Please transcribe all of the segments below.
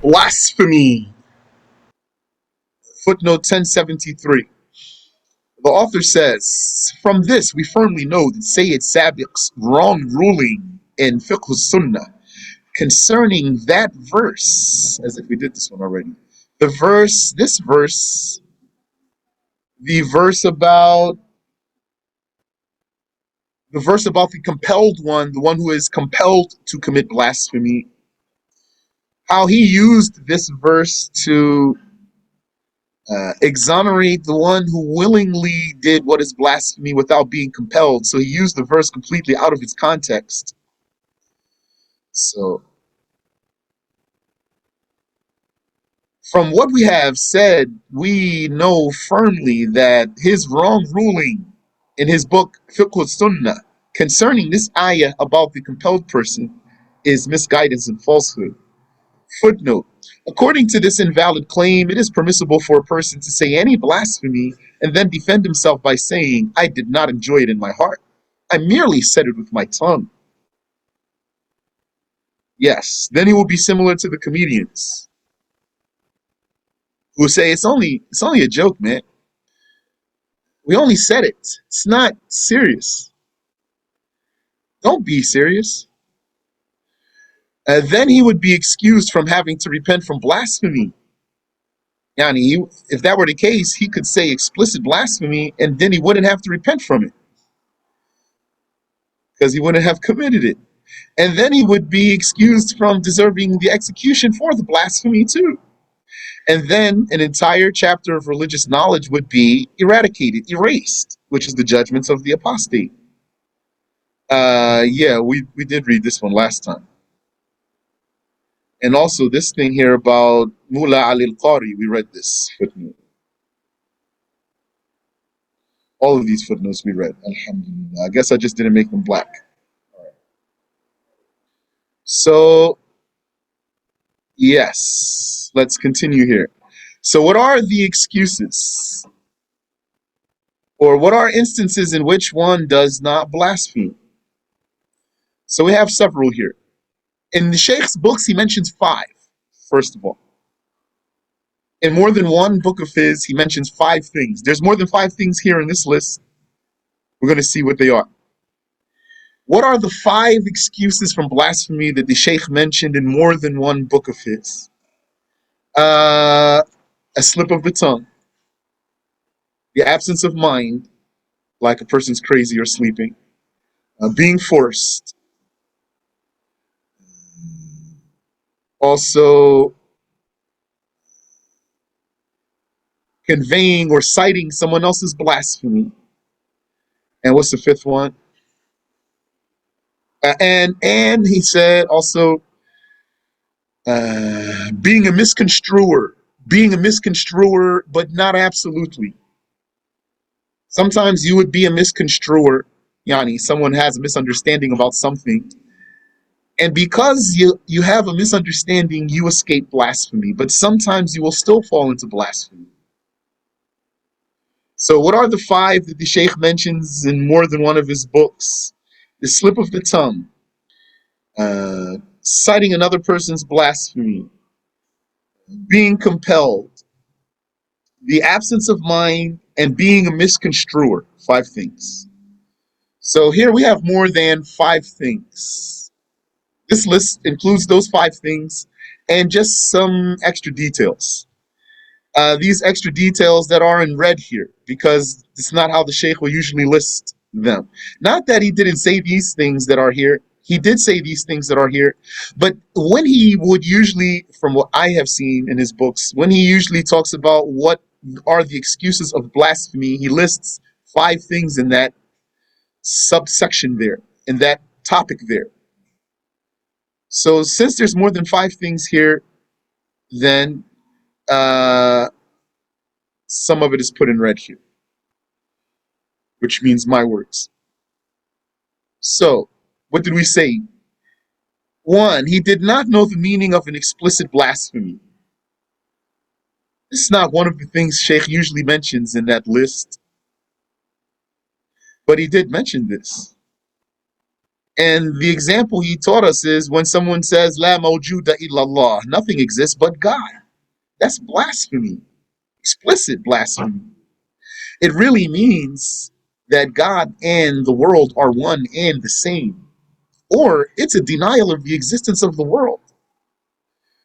Blasphemy. Footnote 1073. The author says, from this we firmly know that Sayyid Sabiq's wrong ruling in Fiqh Sunnah concerning that verse, as if we did this one already, this verse, the verse about the compelled one, the one who is compelled to commit blasphemy, how he used this verse to exonerate the one who willingly did what is blasphemy without being compelled. So he used the verse completely out of its context. So, from what we have said, we know firmly that his wrong ruling in his book Fiqh Sunnah concerning this ayah about the compelled person is misguidance and falsehood. Footnote. According to this invalid claim, it is permissible for a person to say any blasphemy and then defend himself by saying, I did not enjoy it in my heart. I merely said it with my tongue. Yes, then he will be similar to the comedians who say it's only a joke, man. We only said it. It's not serious. Don't be serious. Then he would be excused from having to repent from blasphemy. Yani, if that were the case, he could say explicit blasphemy and then he wouldn't have to repent from it because he wouldn't have committed it. And then he would be excused from deserving the execution for the blasphemy too. And then an entire chapter of religious knowledge would be eradicated, erased, which is the judgments of the apostate. Yeah, we did read this one last time. And also this thing here about Mullah Ali al-Qari, we read this footnote. All of these footnotes we read, alhamdulillah. I guess I just didn't make them black. All right. So, yes, let's continue here. So what are the excuses? Or what are instances in which one does not blaspheme? So we have several here. In the Sheikh's books, he mentions 5, first of all. In more than one book of his, he mentions 5 things. There's more than 5 things here in this list. We're going to see what they are. What are the 5 excuses from blasphemy that the Sheikh mentioned in more than one book of his? A slip of the tongue, the absence of mind, like a person's crazy or sleeping, being forced, also conveying or citing someone else's blasphemy. And what's the 5th one? And he said also being a misconstruer, but not absolutely. Sometimes you would be a misconstruer, yani someone has a misunderstanding about something, and because you have a misunderstanding, you escape blasphemy, but sometimes you will still fall into blasphemy. So what are the 5 that the Sheikh mentions in more than one of his books? The slip of the tongue, citing another person's blasphemy, being compelled, the absence of mind, and being a misconstruer. 5 things. So here we have more than 5 things. This list includes those 5 things and just some extra details. These extra details that are in red here, because it's not how the Sheikh will usually list them. Not that he didn't say these things that are here. He did say these things that are here, but when he would usually, from what I have seen in his books, when he usually talks about what are the excuses of blasphemy, he lists 5 things in that subsection there, in that topic there. So since there's more than 5 things here, then some of it is put in red here, which means my words. So, what did we say? 1, he did not know the meaning of an explicit blasphemy. This is not one of the things Sheikh usually mentions in that list, but he did mention this. And the example he taught us is when someone says, La mawjuda illallah, nothing exists but God. That's blasphemy, explicit blasphemy. It really means that God and the world are one and the same. Or it's a denial of the existence of the world.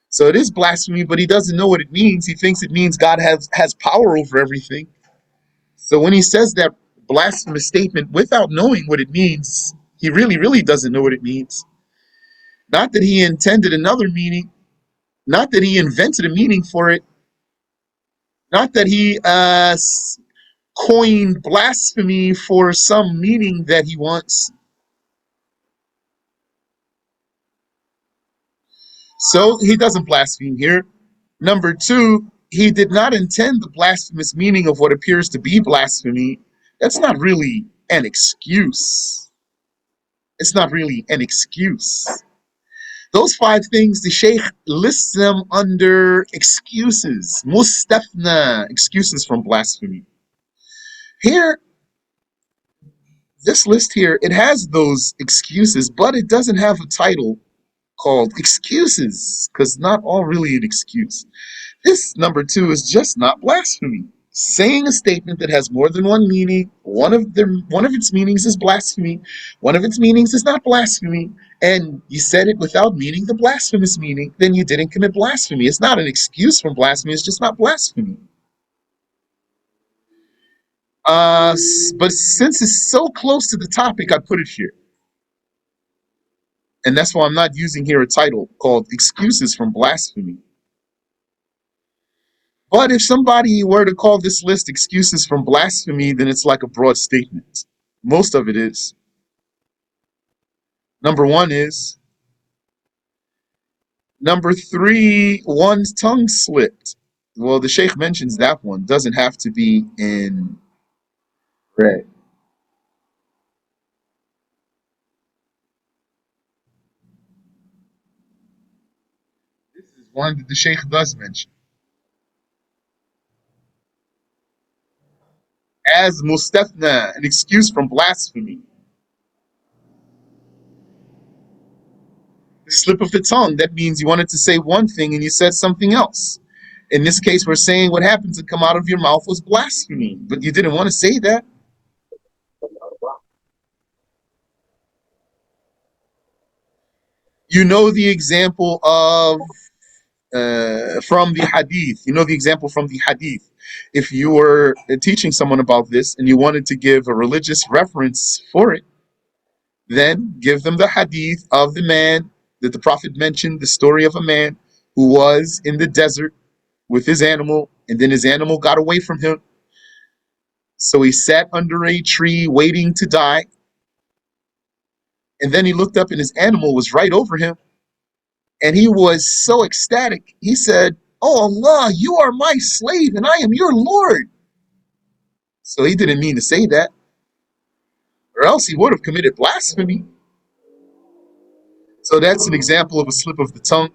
So it is blasphemy, but he doesn't know what it means. He thinks it means God has power over everything. So when he says that blasphemous statement without knowing what it means, he really, really doesn't know what it means. Not that he intended another meaning, not that he invented a meaning for it, not that he coined blasphemy for some meaning that he wants. So he doesn't blaspheme here. Number two, he did not intend the blasphemous meaning of what appears to be blasphemy. That's not really an excuse. It's not really an excuse. Those five things, the Sheikh lists them under excuses, mustafna, excuses from blasphemy. Here, this list here, it has those excuses, but it doesn't have a title called excuses, because not all really an excuse. This number two is just not blasphemy. Saying a statement that has more than one meaning, one of its meanings is blasphemy, one of its meanings is not blasphemy, and you said it without meaning the blasphemous meaning, then you didn't commit blasphemy. It's not an excuse from blasphemy, it's just not blasphemy. But since it's so close to the topic, I put it here. And that's why I'm not using here a title called Excuses from Blasphemy. But if somebody were to call this list excuses from blasphemy, then it's like a broad statement. Most of it is. Number one is. Number three, one's tongue slipped. Well, the Sheikh mentions that one. Doesn't have to be in red. This is one that the Sheikh does mention. As mustafna, an excuse from blasphemy. The slip of the tongue, that means you wanted to say one thing and you said something else. In this case, we're saying what happened to come out of your mouth was blasphemy, but you didn't want to say that. You know the example of from the hadith. You know the example from the hadith. If you were teaching someone about this and you wanted to give a religious reference for it, then give them the hadith of the man that the Prophet mentioned, the story of a man who was in the desert with his animal, and then his animal got away from him. So he sat under a tree waiting to die. And then he looked up and his animal was right over him. And he was so ecstatic. He said, "Oh Allah, you are my slave and I am your Lord." So he didn't mean to say that, or else he would have committed blasphemy. So that's an example of a slip of the tongue.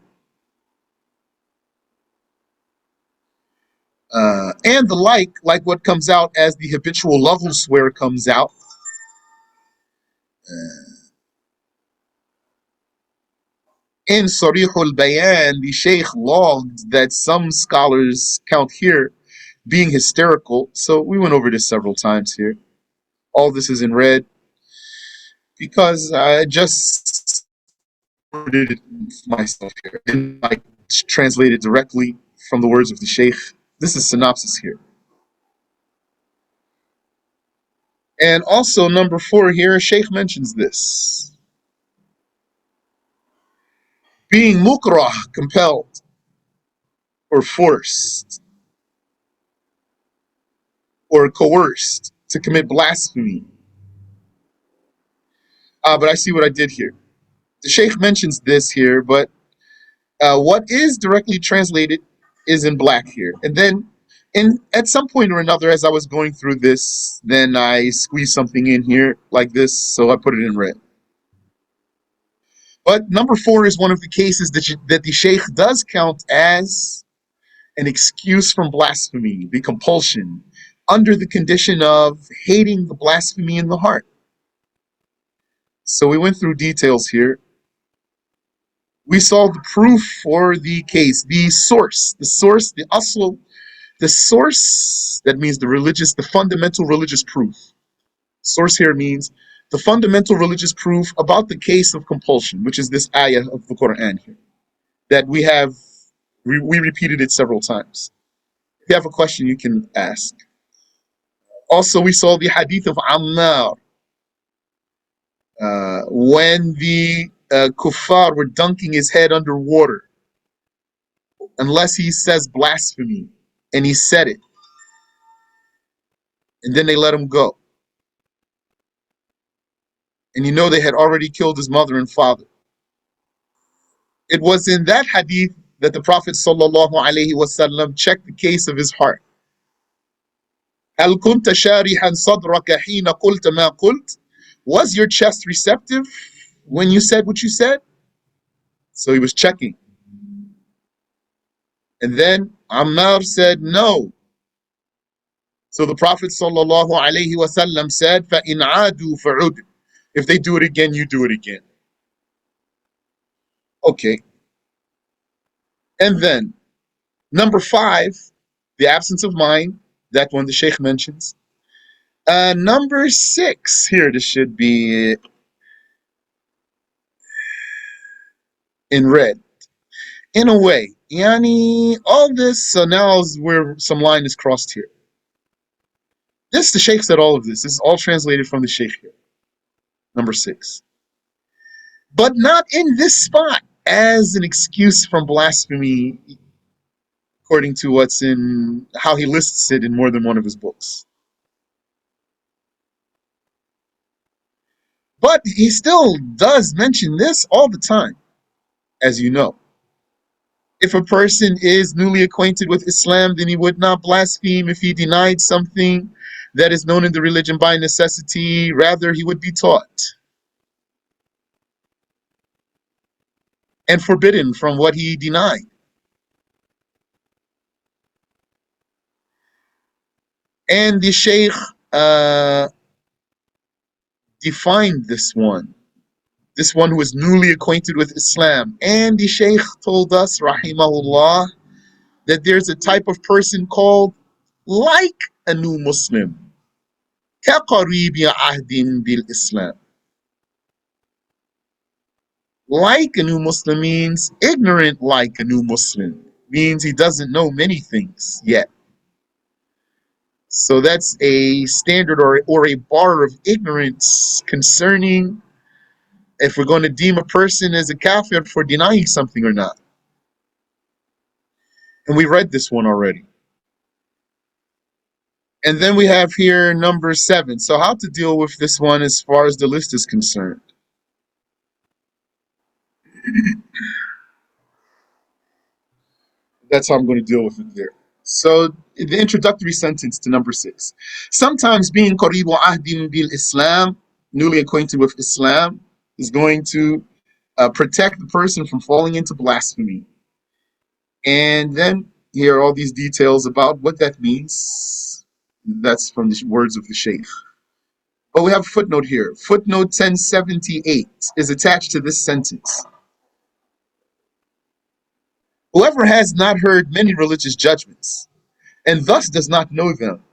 And the like what comes out as the habitual level swear comes out. In Sarihul Bayan, the Sheikh logged that some scholars count here being hysterical. So we went over this several times here. All this is in red because I just did it myself here and I translated directly from the words of the Sheikh. This is synopsis here. And also number four here, Sheikh mentions this. Being mukrah, compelled or forced or coerced to commit blasphemy. But I see what I did here. The Sheikh mentions this here, but what is directly translated is in black here. And then at some point or another, as I was going through this, then I squeezed something in here like this, so I put it in red. But number four is one of the cases that the Sheikh does count as an excuse from blasphemy, the compulsion, under the condition of hating the blasphemy in the heart. So we went through details here. We saw the proof for the case, the source, the asl, the source, that means the fundamental religious proof. Source here means the fundamental religious proof about the case of compulsion, which is this ayah of the Quran here, that we repeated it several times. If you have a question, you can ask. Also, we saw the hadith of Ammar, when the kuffar were dunking his head underwater, unless he says blasphemy, and he said it, and then they let him go. And you know they had already killed his mother and father. It was in that hadith that the Prophet ﷺ checked the case of his heart. هل كنت شارحا صدرك حين قلت ما قلت? Was your chest receptive when you said what you said? So he was checking. And then Ammar said no. So the Prophet ﷺ said, فَإِنْ عَادُوا فَعُدْ. If they do it again, you do it again. Okay. And then, number 5, the absence of mind. That one the Sheikh mentions. Number 6, here this should be in red. In a way, yani, all this, so now is where some line is crossed here. This, the Sheikh said all of this. This is all translated from the Sheikh here. Number 6. But not in this spot as an excuse from blasphemy, according to what's in how he lists it in more than one of his books. But he still does mention this all the time, as you know. If a person is newly acquainted with Islam, then he would not blaspheme if he denied something that is known in the religion by necessity. Rather, he would be taught and forbidden from what he denied. And the Shaykh defined this one who is newly acquainted with Islam. And the Shaykh told us, rahimahullah, that there's a type of person called like a new Muslim. كَقَرِيبِ عَهْدٍ بِالْإِسْلَامِ. Like a new Muslim means ignorant like a new Muslim. Means he doesn't know many things yet. So that's a standard or a bar of ignorance concerning if we're going to deem a person as a kafir for denying something or not. And we read this one already. And then we have here number 7. So how to deal with this one as far as the list is concerned. That's how I'm going to deal with it there. So the introductory sentence to number 6. Sometimes being qaribu ahdin bil Islam, newly acquainted with Islam, is going to protect the person from falling into blasphemy. And then here are all these details about what that means. That's from the words of the Shaykh. But we have a footnote here. Footnote 1078 is attached to this sentence. Whoever has not heard many religious judgments, and thus does not know them,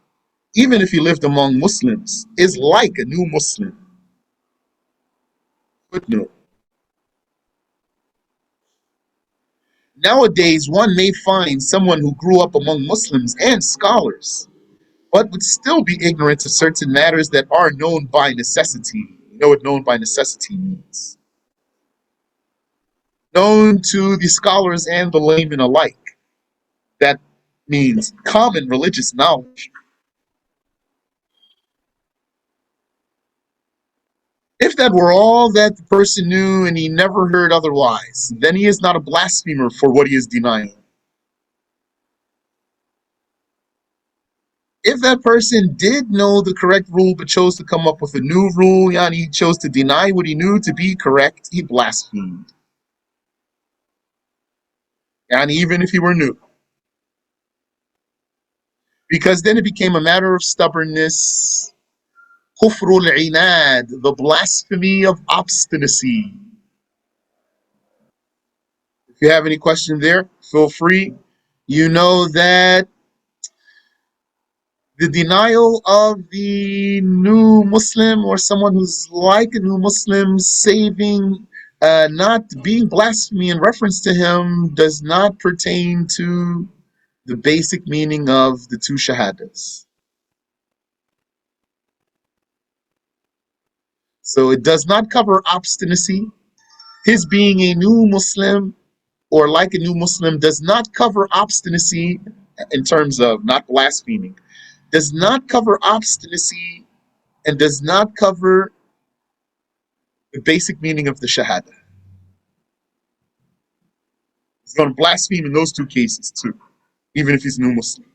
even if he lived among Muslims, is like a new Muslim. Footnote. Nowadays, one may find someone who grew up among Muslims and scholars, but would still be ignorant of certain matters that are known by necessity. You know what known by necessity means. Known to the scholars and the laymen alike. That means common religious knowledge. If that were all that the person knew and he never heard otherwise, then he is not a blasphemer for what he is denying. If that person did know the correct rule but chose to come up with a new rule, and he chose to deny what he knew to be correct, he blasphemed. And even if he were new. Because then it became a matter of stubbornness كفر العناد, the blasphemy of obstinacy. If you have any question there, feel free. You know that the denial of the new Muslim or someone who's like a new Muslim saving, not being blasphemy in reference to him does not pertain to the basic meaning of the two shahadas. So it does not cover obstinacy. His being a new Muslim or like a new Muslim does not cover obstinacy in terms of not blaspheming, does not cover obstinacy, and does not cover the basic meaning of the Shahada. He's going to blaspheme in those two cases too, even if he's a new Muslim.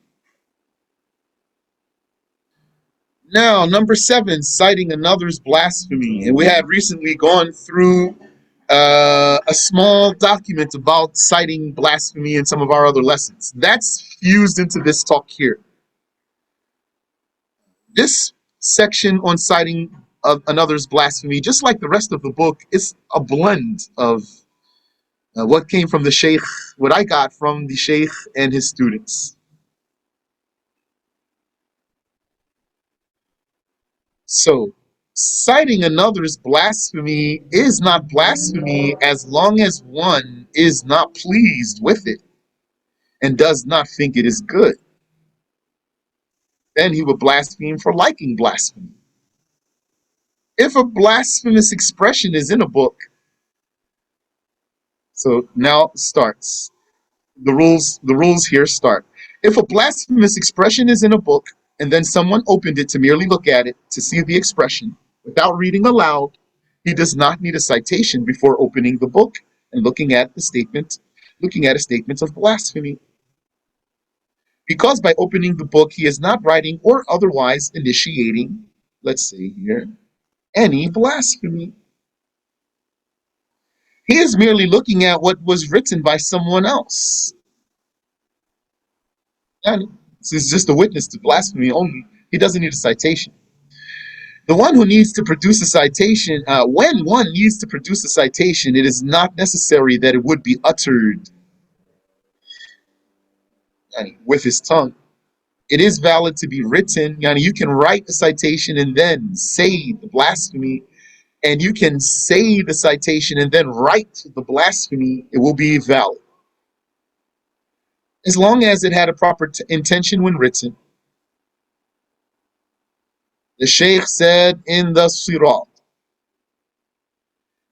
Now, number 7, citing another's blasphemy. And we had recently gone through a small document about citing blasphemy in some of our other lessons. That's fused into this talk here. This section on citing another's blasphemy, just like the rest of the book, is a blend of what came from the Sheikh, what I got from the Sheikh and his students. So, citing another's blasphemy is not blasphemy as long as one is not pleased with it and does not think it is good. Then he would blaspheme for liking blasphemy. If a blasphemous expression is in a book, so now starts. The rules here start. If a blasphemous expression is in a book and then someone opened it to merely look at it to see the expression without reading aloud, he does not need a citation before opening the book and looking at a statement of blasphemy. Because by opening the book he is not writing or otherwise initiating, let's see here, any blasphemy. He is merely looking at what was written by someone else. And this is just a witness to blasphemy only. He doesn't need a citation. The one who needs to produce a citation, when one needs to produce a citation, it is not necessary that it would be uttered with his tongue. It is valid to be written. You can write a citation and then say the blasphemy, and you can say the citation and then write the blasphemy. It will be valid. As long as it had a proper intention when written. The Sheikh said in the Sirat,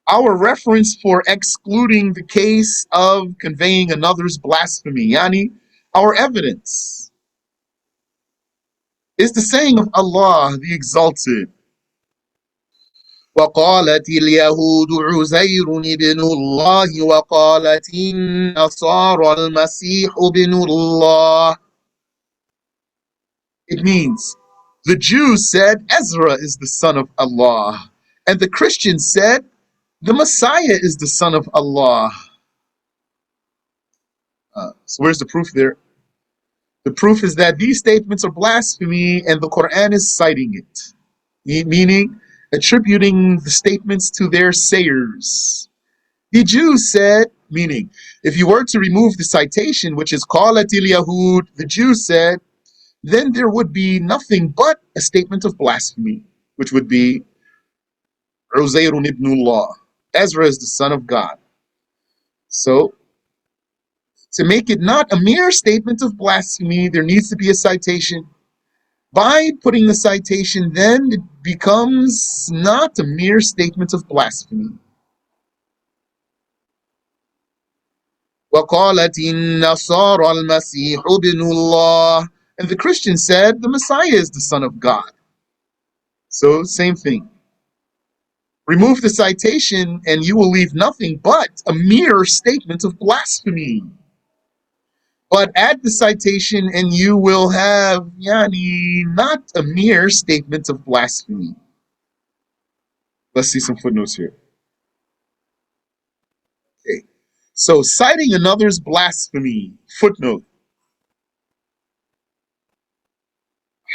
our reference for excluding the case of conveying another's blasphemy, our evidence, is the saying of Allah the Exalted. وقالت اليهود عزير ابن الله وقالت النصارى المسيح ابن الله. It means the Jews said Ezra is the son of Allah, and the Christians said the Messiah is the son of Allah. So where's the proof there? The proof is that these statements are blasphemy and the Quran is citing it, meaning attributing the statements to their sayers. The Jews said, meaning if you were to remove the citation, which is Qalatil Yahud, the Jews said, then there would be nothing but a statement of blasphemy, which would be Uzayrun ibn Allah. Ezra is the son of God. So to make it not a mere statement of blasphemy, there needs to be a citation. By putting the citation, then it becomes not a mere statement of blasphemy. وَقَالَتِ النَّصَارَى الْمَسِيحُ ابْنُ اللَّهِ. And the Christians said, the Messiah is the son of God. So, same thing. Remove the citation and you will leave nothing but a mere statement of blasphemy. But add the citation and you will have not a mere statement of blasphemy. Let's see some footnotes here. Okay. So citing another's blasphemy, footnote.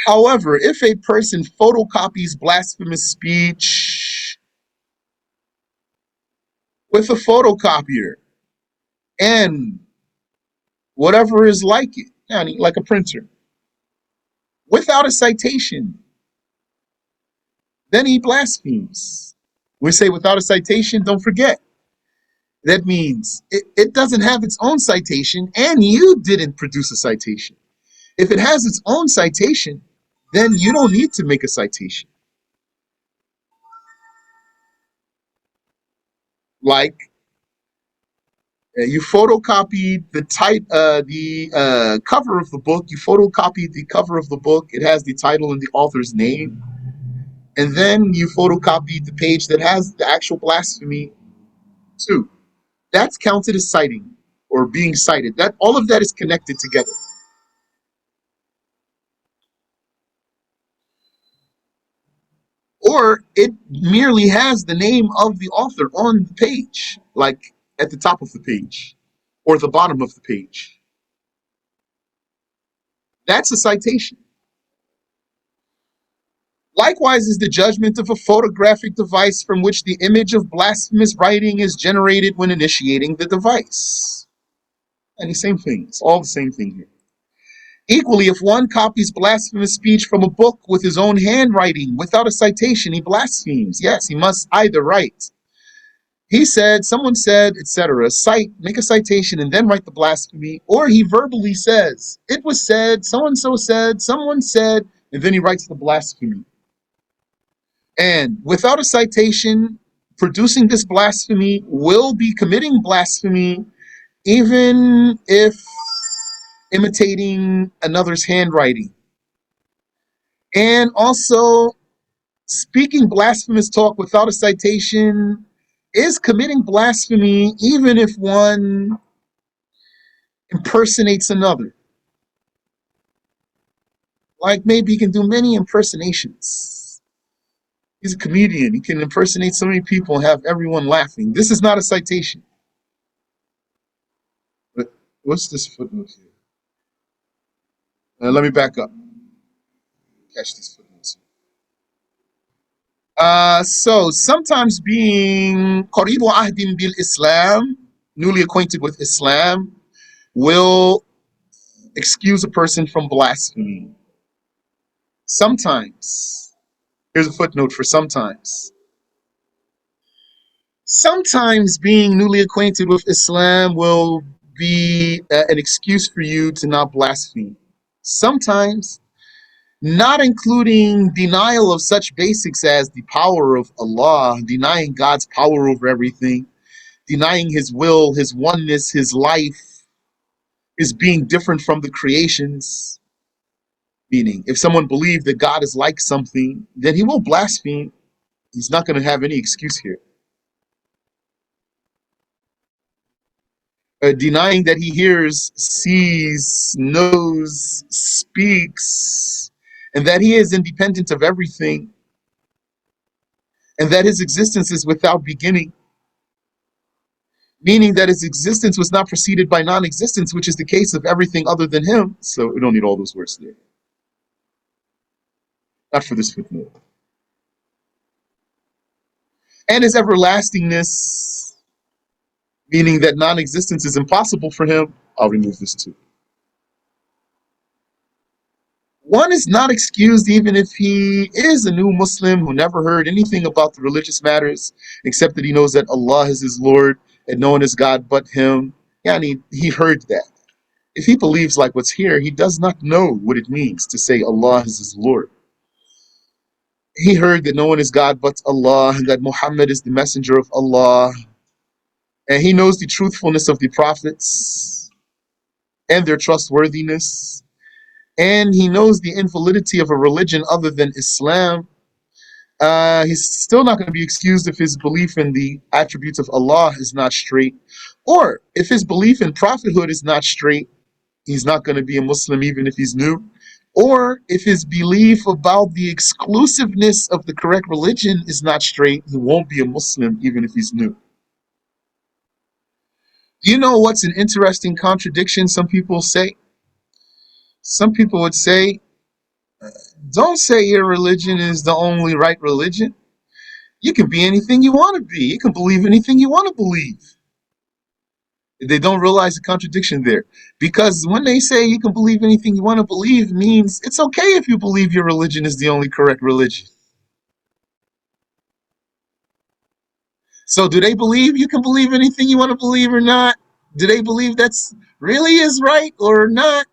However, if a person photocopies blasphemous speech with a photocopier and whatever is like it, yani like a printer, without a citation, then he blasphemes. We say without a citation, don't forget. That means it doesn't have its own citation and you didn't produce a citation. If it has its own citation, then you don't need to make a citation. Like you photocopied the cover of the book. You photocopied the cover of the book. It has the title and the author's name, and then you photocopied the page that has the actual blasphemy too. That's counted as citing or being cited. That all of that is connected together. Or it merely has the name of the author on the page, like at the top of the page or the bottom of the page. That's a citation. Likewise is the judgment of a photographic device from which the image of blasphemous writing is generated when initiating the device. And the same thing. It's all the same thing here. Equally, if one copies blasphemous speech from a book with his own handwriting without a citation, he blasphemes. Yes, he must either write he said, someone said, etc. Cite, make a citation, and then write the blasphemy. Or he verbally says, it was said, so and so said, someone said, and then he writes the blasphemy. And without a citation, producing this blasphemy will be committing blasphemy, even if imitating another's handwriting. And also, speaking blasphemous talk without a citation is committing blasphemy, even if one impersonates another. Like maybe he can do many impersonations. He's a comedian. He can impersonate so many people and have everyone laughing. This is not a citation. But what's this footnote here? Let me back up. Catch these footnotes. So sometimes being qaribu ahdin bil Islam, newly acquainted with Islam, will excuse a person from blasphemy. Sometimes. Here's a footnote for sometimes. Sometimes being newly acquainted with Islam will be an excuse for you to not blaspheme. Sometimes, not including denial of such basics as the power of Allah, denying God's power over everything, denying His will, His oneness, His life, His being different from the creations. Meaning, if someone believes that God is like something, then he will blaspheme. He's not going to have any excuse here. Denying that he hears, sees, knows, speaks, and that he is independent of everything, and that his existence is without beginning, meaning that his existence was not preceded by non-existence, which is the case of everything other than him. So we don't need all those words there. Not for this footnote. And his everlastingness, meaning that non-existence is impossible for him. I'll remove this too. One is not excused even if he is a new Muslim who never heard anything about the religious matters except that he knows that Allah is his Lord and no one is God but him. Yeah, and he heard that. If he believes like what's here, he does not know what it means to say Allah is his Lord. He heard that no one is God but Allah and that Muhammad is the messenger of Allah. And he knows the truthfulness of the prophets and their trustworthiness. And he knows the invalidity of a religion other than Islam. He's still not going to be excused if his belief in the attributes of Allah is not straight. Or if his belief in prophethood is not straight, he's not going to be a Muslim even if he's new. Or if his belief about the exclusiveness of the correct religion is not straight, he won't be a Muslim even if he's new. Do you know what's an interesting contradiction some people say? Some people would say, Don't say your religion is the only right religion. You can be anything you want to be. You can believe anything you want to believe. They don't realize the contradiction there. Because when they say you can believe anything you want to believe, means it's okay if you believe your religion is the only correct religion. So do they believe you can believe anything you want to believe or not? Do they believe that's really is right or not?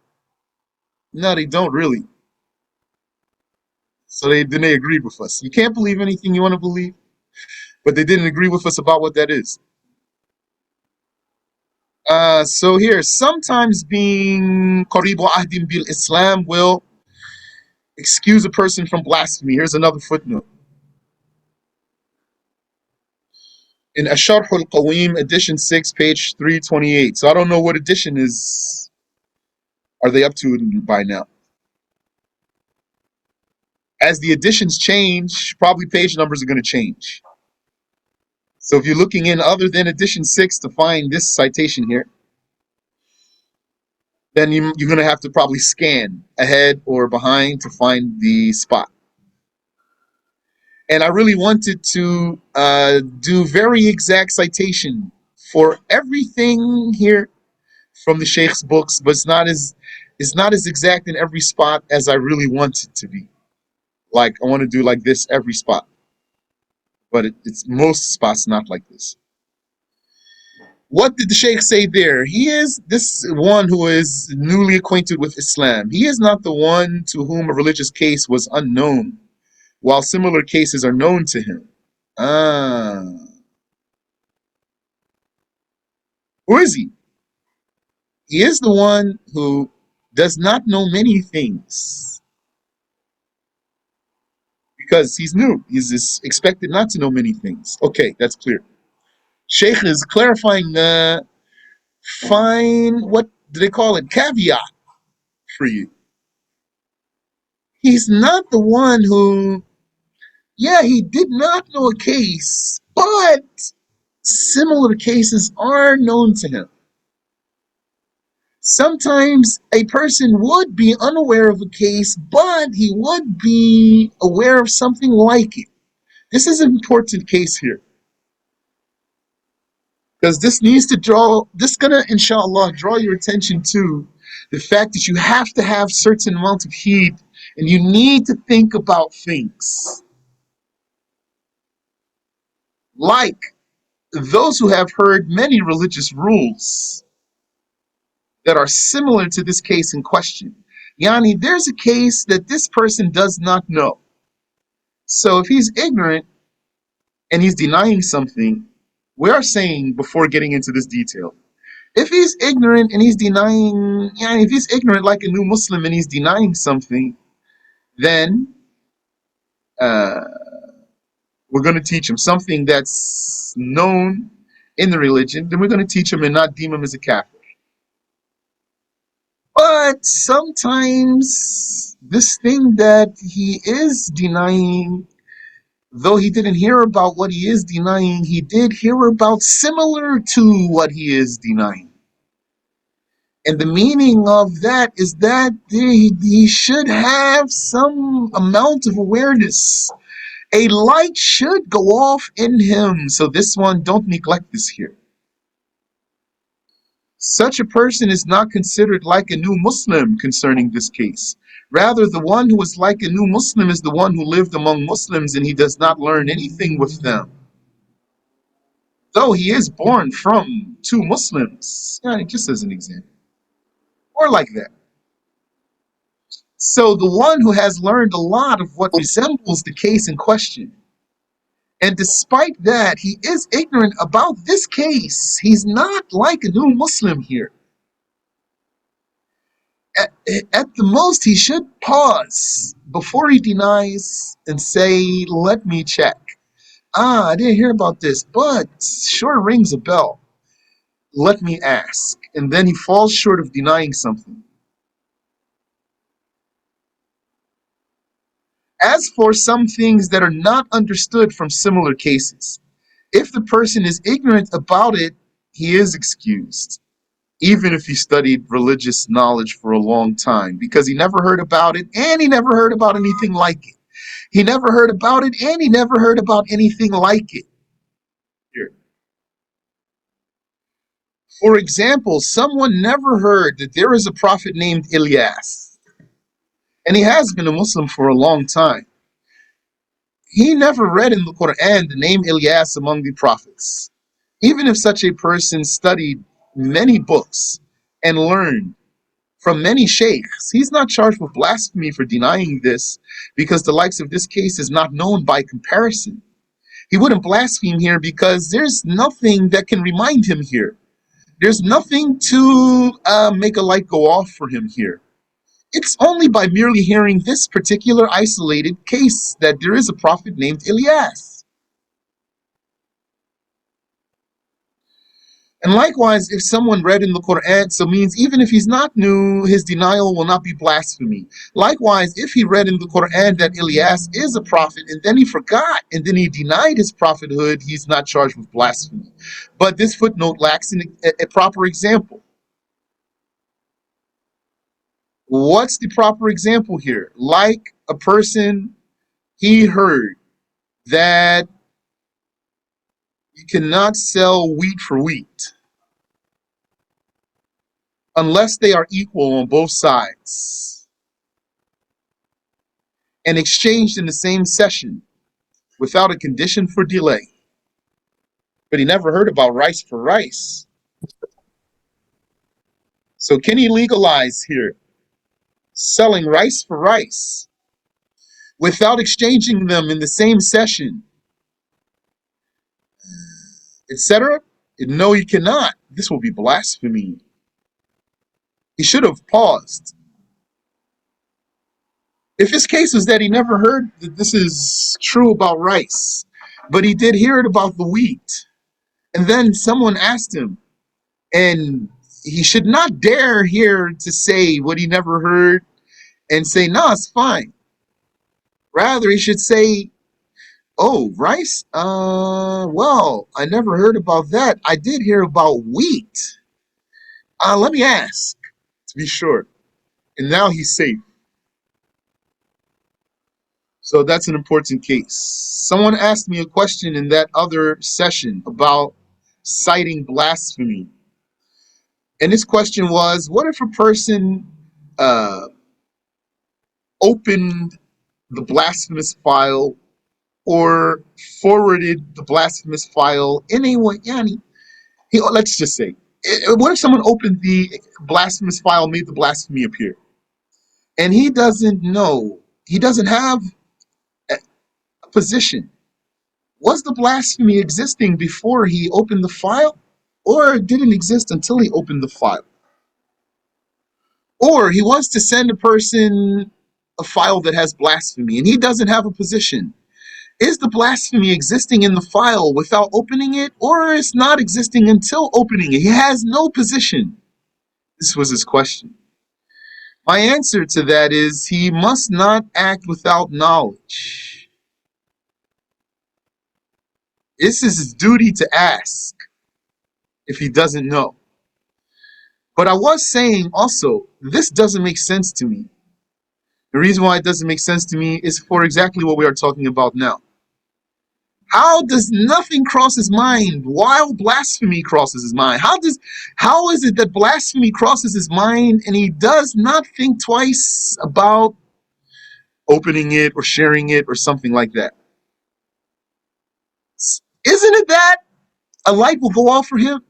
No, they don't really. So they agreed with us. You can't believe anything you want to believe, but they didn't agree with us about what that is. So here, sometimes being qaribu ahdim bil Islam will excuse a person from blasphemy. Here's another footnote. In Asharh al-Qawim, edition 6, page 328. So I don't know what edition is are they up to by now. As the editions change, probably page numbers are going to change. So if you're looking in other than edition 6 to find this citation here, then you're going to have to probably scan ahead or behind to find the spot. And I really wanted to do very exact citation for everything here from the Sheikh's books, but it's not as exact in every spot as I really want it to be. Like I want to do like this every spot, but it's most spots not like this. What did the Sheikh say there? He is this one who is newly acquainted with Islam. He is not the one to whom a religious case was unknown, while similar cases are known to him. Ah, who is he? He is the one who does not know many things because he's new. He's expected not to know many things. Okay, that's clear. Sheikh is clarifying fine, what do they call it? Caveat for you. He's not the one who, yeah, he did not know a case, but similar cases are known to him. Sometimes a person would be unaware of a case, but he would be aware of something like it. This is an important case here. Because this gonna, inshallah, draw your attention to the fact that you have to have certain amount of heed and you need to think about things. Like those who have heard many religious rules that are similar to this case in question. Yani, there's a case that this person does not know. So if he's ignorant and he's denying something, we are saying before getting into this detail, if he's ignorant and he's denying, if he's ignorant like a new Muslim and he's denying something, then uh, we're going to teach him something that's known in the religion, then we're going to teach him and not deem him as a kafir. But sometimes this thing that he is denying, though he didn't hear about what he is denying, he did hear about similar to what he is denying. And the meaning of that is that he should have some amount of awareness. A light should go off in him. So this one, don't neglect this here. Such a person is not considered like a new Muslim concerning this case. Rather, the one who is like a new Muslim is the one who lived among Muslims and he does not learn anything with them. Though he is born from two Muslims, just as an example. Or like that. So the one who has learned a lot of what resembles the case in question, and despite that, he is ignorant about this case. He's not like a new Muslim here. At the most, he should pause before he denies and say, let me check. I didn't hear about this, but sure rings a bell. Let me ask. And then he falls short of denying something. As for some things that are not understood from similar cases, if the person is ignorant about it, he is excused. even if he studied religious knowledge for a long time, because he never heard about it and he never heard about anything like it. He never heard about it and he never heard about anything like it. Here. For example, someone never heard that there is a prophet named Ilyas, and he has been a Muslim for a long time. He never read in the Quran the name Ilyas among the prophets. Even if such a person studied many books and learned from many sheikhs, he's not charged with blasphemy for denying this, because the likes of this case is not known by comparison. He wouldn't blaspheme here because there's nothing that can remind him here. There's nothing to make a light go off for him here. It's only by merely hearing this particular isolated case that there is a prophet named Ilyas. And likewise, if someone read in the Quran, so means even if he's not new, his denial will not be blasphemy. Likewise, if he read in the Quran that Ilyas is a prophet and then he forgot and then he denied his prophethood, he's not charged with blasphemy. But this footnote lacks a proper example. What's the proper example here? Like a person, he heard that you cannot sell wheat for wheat unless they are equal on both sides and exchanged in the same session without a condition for delay. But he never heard about rice for rice. So can he legalize here selling rice for rice without exchanging them in the same session, etc.? No, he cannot. This will be blasphemy. He should have paused. If his case was that he never heard that this is true about rice, but he did hear it about the wheat, and then someone asked him, and he should not dare here to say what he never heard and say, no, it's fine. Rather, he should say, oh, rice? Well, I never heard about that. I did hear about wheat. Let me ask to be sure. And now he's safe. So that's an important case. Someone asked me a question in that other session about citing blasphemy. And this question was, what if a person uh, opened the blasphemous file or forwarded the blasphemous file in a way? Let's just say, what if someone opened the blasphemous file, made the blasphemy appear, and he doesn't know, he doesn't have a position? Was the blasphemy existing before he opened the file, or didn't exist until he opened the file? Or he wants to send a person a file that has blasphemy and he doesn't have a position. Is the blasphemy existing in the file without opening it, or is not existing until opening it? He has no position. This was his question. My answer to that is he must not act without knowledge. This is his duty to ask if he doesn't know. But I was saying also, this doesn't make sense to me. The reason why it doesn't make sense to me is for exactly what we are talking about now. How does nothing cross his mind while blasphemy crosses his mind? How is it that blasphemy crosses his mind and he does not think twice about opening it or sharing it or something like that? Isn't it that a light will go off for him?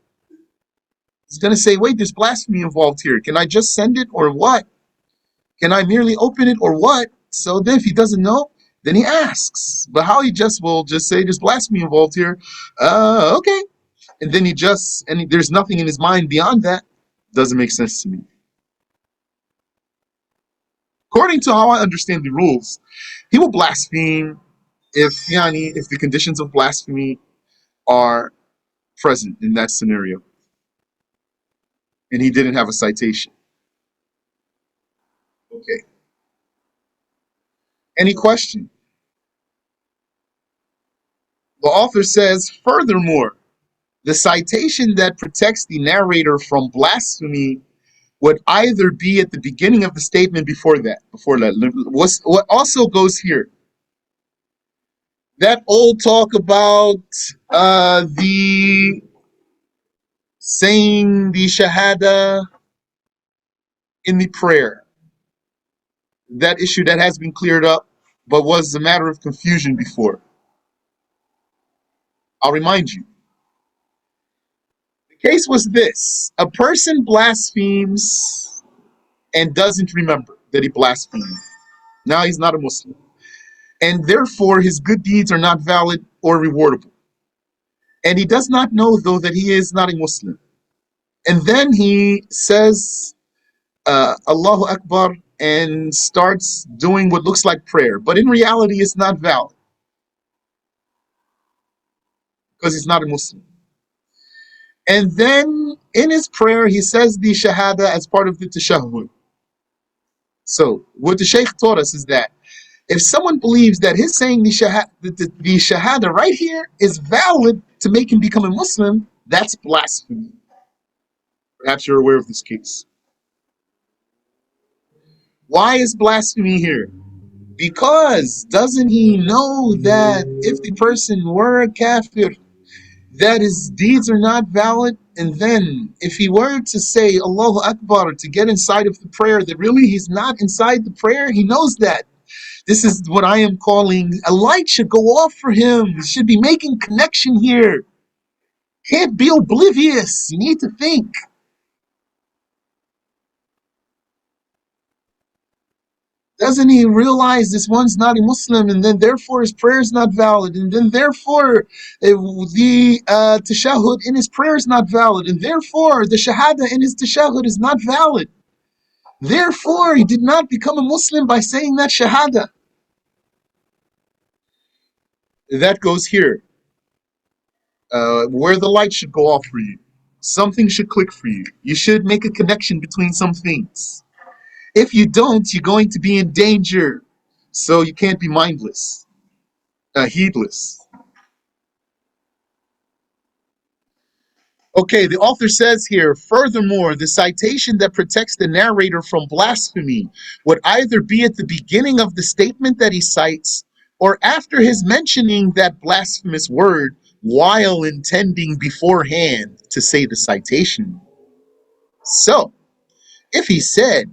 He's going to say, wait, there's blasphemy involved here. Can I just send it or what? Can I merely open it or what? So then if he doesn't know, then he asks. But how he just will just say there's blasphemy involved here. Okay. And then there's nothing in his mind beyond that. Doesn't make sense to me. According to how I understand the rules, he will blaspheme if the conditions of blasphemy are present in that scenario. And he didn't have a citation. Okay. Any question? The author says, furthermore, The citation that protects the narrator from blasphemy would either be at the beginning of the statement before that. What also goes here, that old talk about the saying the shahada in the prayer, that issue that has been cleared up but was a matter of confusion before. I'll remind you. The case was this: a person blasphemes and doesn't remember that he blasphemed. Now he's not a Muslim. And therefore his good deeds are not valid or rewardable. And he does not know, though, that he is not a Muslim. And then he says, Allahu Akbar, and starts doing what looks like prayer. But in reality, it's not valid because he's not a Muslim. And then in his prayer, he says the Shahada as part of the Tashahhud. So what the Shaykh taught us is that if someone believes that his saying the Shahada right here is valid to make him become a Muslim, that's blasphemy. Perhaps you're aware of this case. Why is blasphemy here? Because doesn't he know that if the person were a kafir, that his deeds are not valid? And then if he were to say Allahu Akbar to get inside of the prayer, that really he's not inside the prayer, he knows that. This is what I am calling a light should go off for him. He should be making connection here. Can't be oblivious. You need to think. Doesn't he realize this one's not a Muslim, and then therefore his prayer is not valid, and then therefore the tashahhud in his prayer is not valid, and therefore the shahada in his tashahhud is not valid. Therefore, he did not become a Muslim by saying that shahada. That goes here, where the light should go off for you. Something should click for you. You should make a connection between some things. If you don't, you're going to be in danger. So you can't be mindless, heedless. Okay, the author says here, furthermore, the citation that protects the narrator from blasphemy would either be at the beginning of the statement that he cites or after his mentioning that blasphemous word while intending beforehand to say the citation. So, if he said,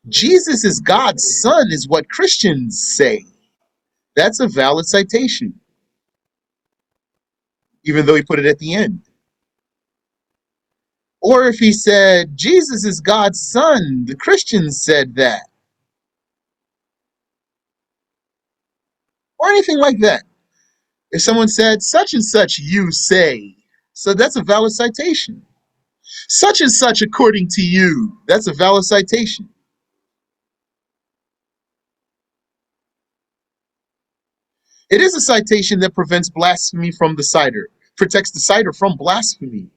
Jesus is God's son, is what Christians say, that's a valid citation, even though he put it at the end. Or if he said, Jesus is God's son, the Christians said that. Or anything like that. If someone said, such and such you say, so that's a valid citation. Such and such according to you, that's a valid citation. It is a citation that prevents blasphemy from the citer, protects the citer from blasphemy.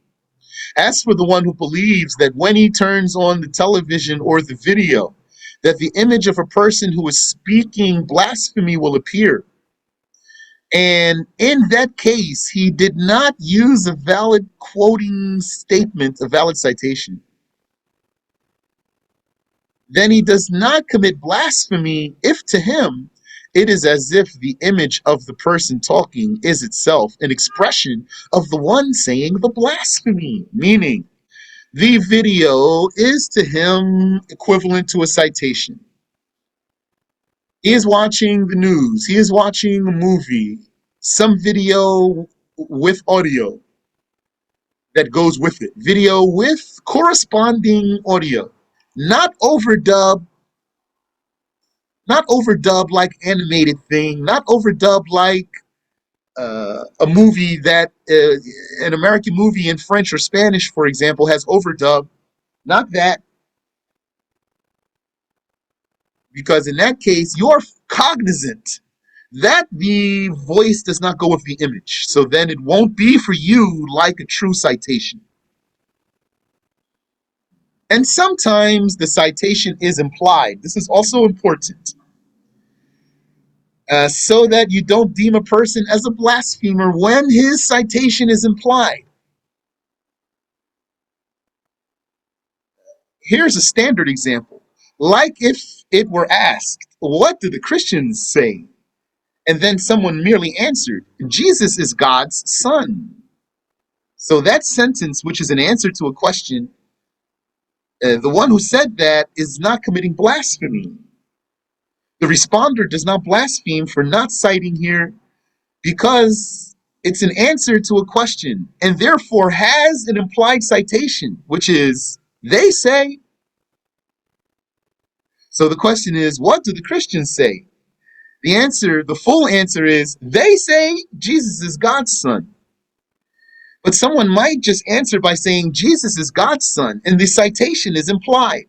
As for the one who believes that when he turns on the television or the video, that the image of a person who is speaking blasphemy will appear, and in that case, he did not use a valid quoting statement, a valid citation, then he does not commit blasphemy if to him it is as if the image of the person talking is itself an expression of the one saying the blasphemy, meaning the video is to him equivalent to a citation. He is watching the news, he is watching a movie, some video with audio that goes with it, video with corresponding audio, not overdub, not overdub like animated thing, not overdub like a movie that an American movie in French or Spanish, for example, has overdub. Not that, because in that case you're cognizant that the voice does not go with the image, so then it won't be for you like a true citation. And sometimes the citation is implied. This is also important, so that you don't deem a person as a blasphemer when his citation is implied. Here's a standard example. Like if it were asked, what do the Christians say? And then someone merely answered, Jesus is God's son. So that sentence, which is an answer to a question, the one who said that is not committing blasphemy. The responder does not blaspheme for not citing here because it's an answer to a question and therefore has an implied citation, which is they say. So the question is, what do the Christians say? The answer, the full answer is they say Jesus is God's son. But someone might just answer by saying Jesus is God's son, and the citation is implied.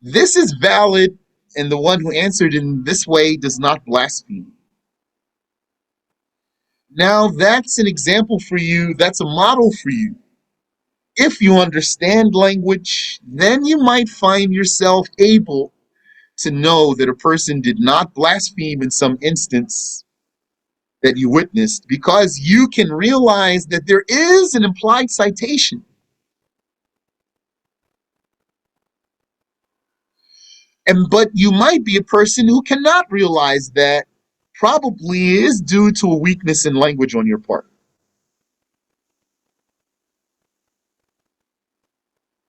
This is valid, and the one who answered in this way does not blaspheme. Now, that's an example for you, that's a model for you. If you understand language, then you might find yourself able to know that a person did not blaspheme in some instance that you witnessed because you can realize that there is an implied citation. But you might be a person who cannot realize that probably is due to a weakness in language on your part.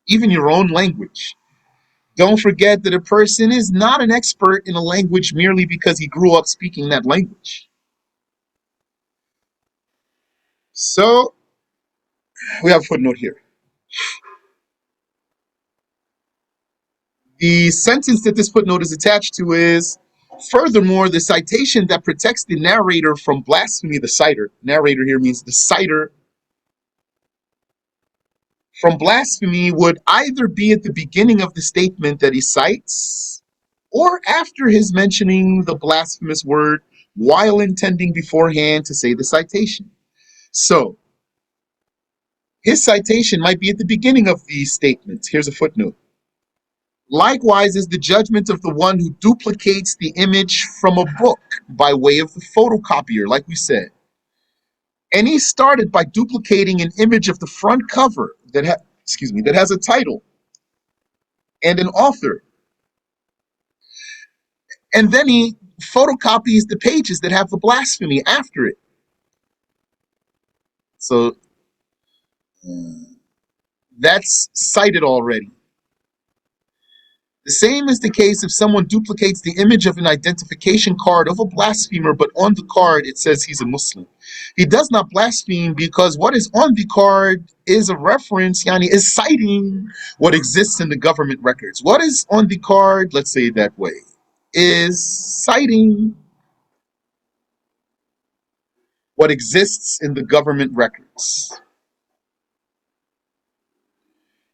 Even your own language. Don't forget that a person is not an expert in a language merely because he grew up speaking that language. So we have a footnote here. The sentence that this footnote is attached to is, furthermore, the citation that protects the narrator from blasphemy, the citer, narrator here means the citer, from blasphemy would either be at the beginning of the statement that he cites or after his mentioning the blasphemous word while intending beforehand to say the citation. So, his citation might be at the beginning of these statements. Here's a footnote. Likewise is the judgment of the one who duplicates the image from a book by way of the photocopier, like we said. And he started by duplicating an image of the front cover that has a title and an author. And then he photocopies the pages that have the blasphemy after it. So that's cited already. The same is the case if someone duplicates the image of an identification card of a blasphemer, but on the card it says he's a Muslim. He does not blaspheme because what is on the card is a reference, is citing what exists in the government records. What is on the card, let's say it that way, is citing what exists in the government records.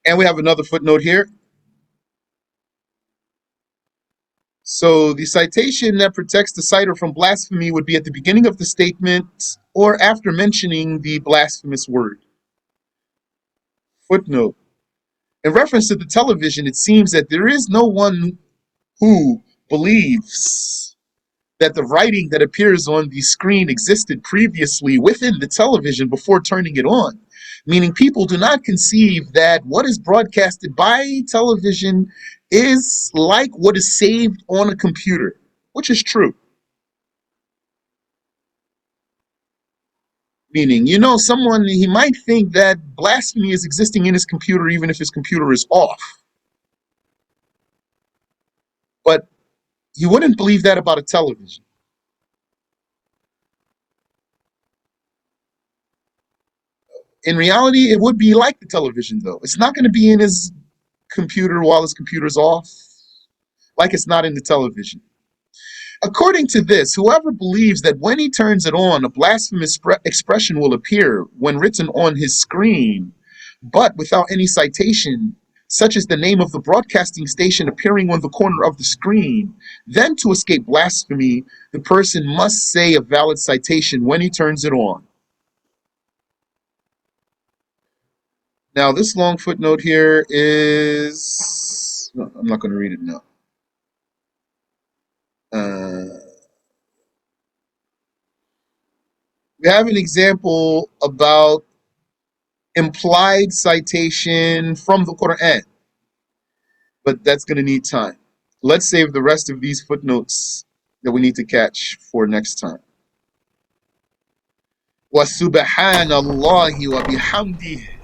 And we have another footnote here. So the citation that protects the citer from blasphemy would be at the beginning of the statement or after mentioning the blasphemous word. Footnote. In reference to the television, it seems that there is no one who believes that the writing that appears on the screen existed previously within the television before turning it on. Meaning people do not conceive that what is broadcasted by television is like what is saved on a computer, which is true. Meaning, someone, he might think that blasphemy is existing in his computer even if his computer is off. But he wouldn't believe that about a television. In reality, it would be like the television, though. It's not going to be in his computer while his computer's off, like it's not in the television. According to this, whoever believes that when he turns it on, a blasphemous expression will appear when written on his screen, but without any citation, such as the name of the broadcasting station appearing on the corner of the screen, then to escape blasphemy, the person must say a valid citation when he turns it on. Now, this long footnote here is... No, I'm not going to read it now. We have an example about implied citation from the Quran. but that's going to need time. Let's save the rest of these footnotes that we need to catch for next time. وَسُبْحَانَ اللَّهِ وَبِحَمْدِهِ